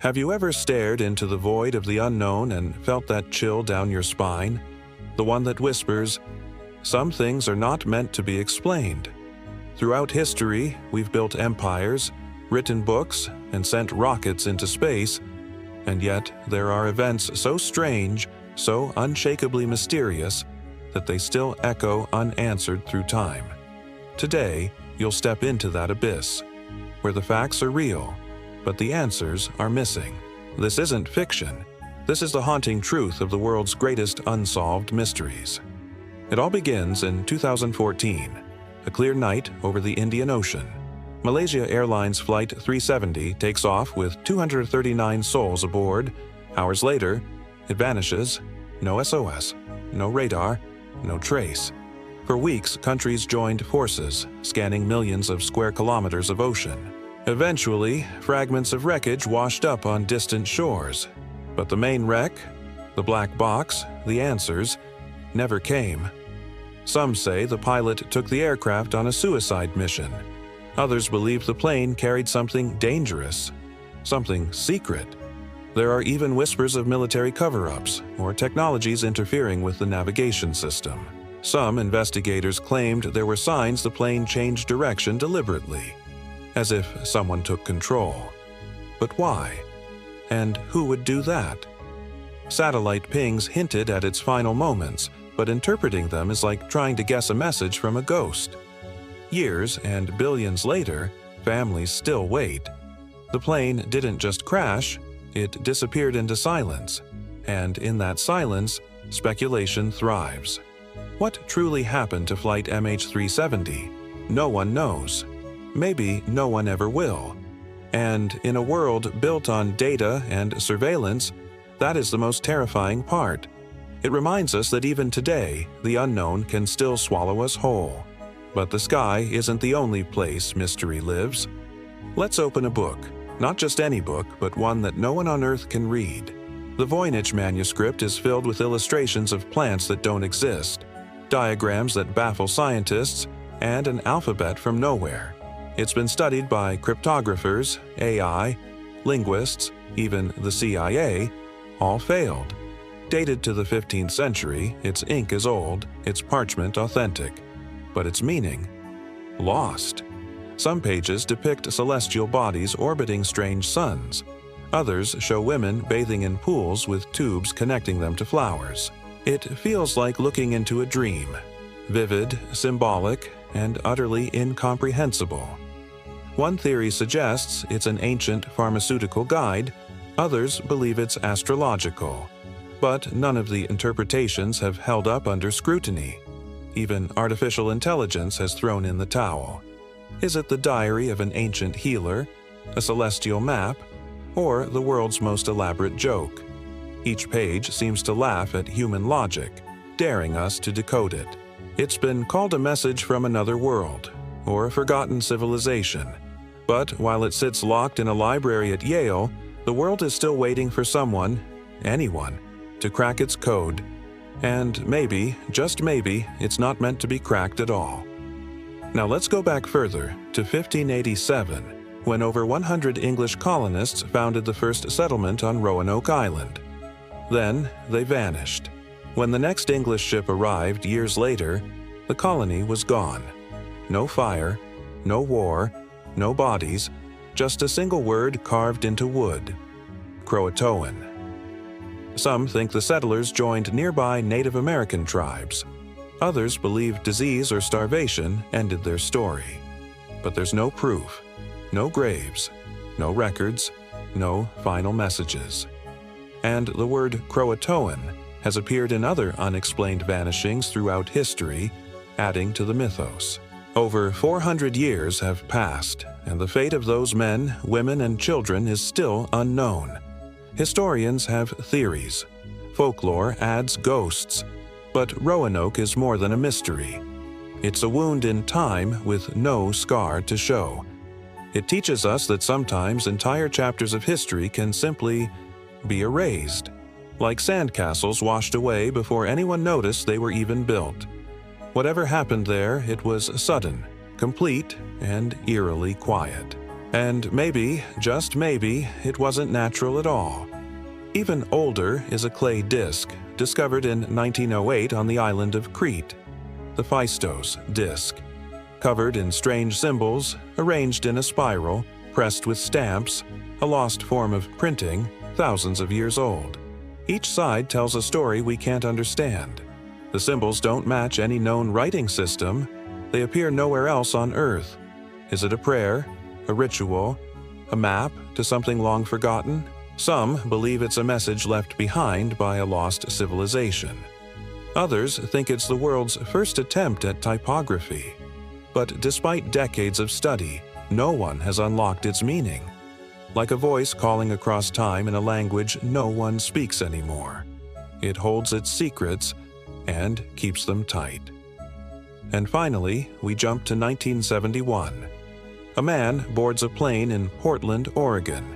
Have you ever stared into the void of the unknown and felt that chill down your spine? The one that whispers, "Some things are not meant to be explained." Throughout history, we've built empires, written books, and sent rockets into space, and yet there are events so strange, so unshakably mysterious, that they still echo unanswered through time. Today, you'll step into that abyss, where the facts are real, but the answers are missing. This isn't fiction. This is the haunting truth of the world's greatest unsolved mysteries. It all begins in 2014, a clear night over the Indian Ocean. Malaysia Airlines Flight 370 takes off with 239 souls aboard. Hours later, it vanishes. No SOS, no radar, no trace. For weeks, countries joined forces, scanning millions of square kilometers of ocean. Eventually, fragments of wreckage washed up on distant shores. But the main wreck, the black box, the answers, never came. Some say the pilot took the aircraft on a suicide mission. Others believe the plane carried something dangerous, something secret. There are even whispers of military cover-ups or technologies interfering with the navigation system. Some investigators claimed there were signs the plane changed direction deliberately, as if someone took control. But why? And who would do that? Satellite pings hinted at its final moments, but interpreting them is like trying to guess a message from a ghost. Years and billions later, families still wait. The plane didn't just crash, it disappeared into silence. And in that silence, speculation thrives. What truly happened to Flight MH370? No one knows. Maybe no one ever will. And in a world built on data and surveillance, that is the most terrifying part. It reminds us that even today, the unknown can still swallow us whole. But the sky isn't the only place mystery lives. Let's open a book. Not just any book, but one that no one on Earth can read. The Voynich manuscript is filled with illustrations of plants that don't exist, diagrams that baffle scientists, and an alphabet from nowhere. It's been studied by cryptographers, AI, linguists, even the CIA, all failed. Dated to the 15th century, its ink is old, its parchment authentic, but its meaning lost. Some pages depict celestial bodies orbiting strange suns. Others show women bathing in pools with tubes connecting them to flowers. It feels like looking into a dream, vivid, symbolic, and utterly incomprehensible. One theory suggests it's an ancient pharmaceutical guide, others believe it's astrological. But none of the interpretations have held up under scrutiny. Even artificial intelligence has thrown in the towel. Is it the diary of an ancient healer, a celestial map, or the world's most elaborate joke? Each page seems to laugh at human logic, daring us to decode it. It's been called a message from another world, or a forgotten civilization. But while it sits locked in a library at Yale, the world is still waiting for someone, anyone, to crack its code. And maybe, just maybe, it's not meant to be cracked at all. Now let's go back further to 1587, when over 100 English colonists founded the first settlement on Roanoke Island. Then they vanished. When the next English ship arrived years later, the colony was gone. No fire, no war, no bodies, just a single word carved into wood: Croatoan. Some think the settlers joined nearby Native American tribes. Others believe disease or starvation ended their story. But there's no proof, no graves, no records, no final messages. And the word Croatoan has appeared in other unexplained vanishings throughout history, adding to the mythos. Over 400 years have passed, and the fate of those men, women, and children is still unknown. Historians have theories. Folklore adds ghosts. But Roanoke is more than a mystery. It's a wound in time with no scar to show. It teaches us that sometimes entire chapters of history can simply be erased, like sandcastles washed away before anyone noticed they were even built. Whatever happened there, it was sudden, complete, and eerily quiet. And maybe, just maybe, it wasn't natural at all. Even older is a clay disc discovered in 1908 on the island of Crete, the Phaistos disc. Covered in strange symbols, arranged in a spiral, pressed with stamps, a lost form of printing, thousands of years old. Each side tells a story we can't understand. The symbols don't match any known writing system. They appear nowhere else on Earth. Is it a prayer, a ritual, a map to something long forgotten? Some believe it's a message left behind by a lost civilization. Others think it's the world's first attempt at typography. But despite decades of study, no one has unlocked its meaning. Like a voice calling across time in a language no one speaks anymore. It holds its secrets and keeps them tight. And finally, we jump to 1971. A man boards a plane in Portland, Oregon.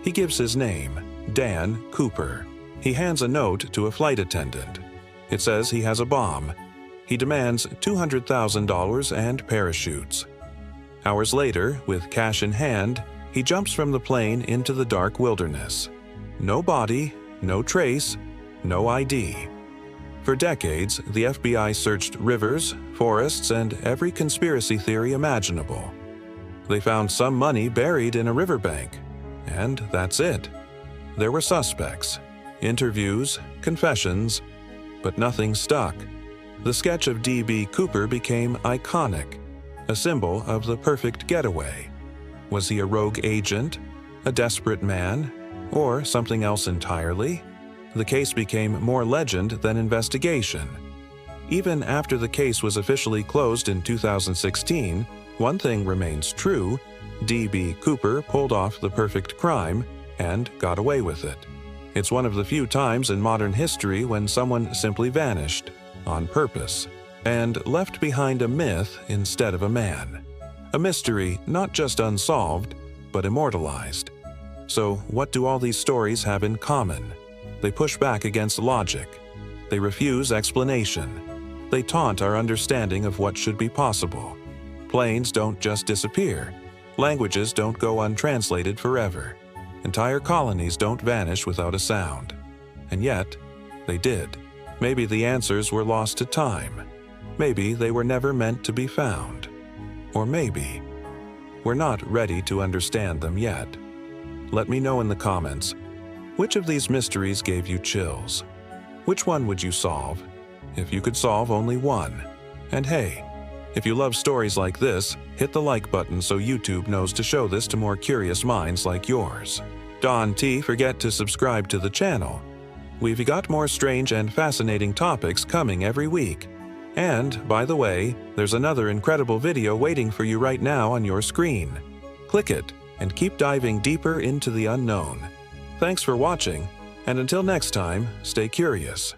He gives his name, Dan Cooper. He hands a note to a flight attendant. It says he has a bomb. He demands $200,000 and parachutes. Hours later, with cash in hand, he jumps from the plane into the dark wilderness. No body, no trace, no ID. For decades, the FBI searched rivers, forests, and every conspiracy theory imaginable. They found some money buried in a riverbank, and that's it. There were suspects, interviews, confessions, but nothing stuck. The sketch of D.B. Cooper became iconic, a symbol of the perfect getaway. Was he a rogue agent, a desperate man, or something else entirely? The case became more legend than investigation. Even after the case was officially closed in 2016, one thing remains true: D.B. Cooper pulled off the perfect crime and got away with it. It's one of the few times in modern history when someone simply vanished, on purpose, and left behind a myth instead of a man. A mystery not just unsolved, but immortalized. So what do all these stories have in common? They push back against logic. They refuse explanation. They taunt our understanding of what should be possible. Planes don't just disappear. Languages don't go untranslated forever. Entire colonies don't vanish without a sound. And yet, they did. Maybe the answers were lost to time. Maybe they were never meant to be found. Or maybe we're not ready to understand them yet. Let me know in the comments, which of these mysteries gave you chills? Which one would you solve, if you could solve only one? And hey, if you love stories like this, hit the like button so YouTube knows to show this to more curious minds like yours. Don T, forget to subscribe to the channel. We've got more strange and fascinating topics coming every week. And, by the way, there's another incredible video waiting for you right now on your screen. Click it and keep diving deeper into the unknown. Thanks for watching, and until next time, stay curious.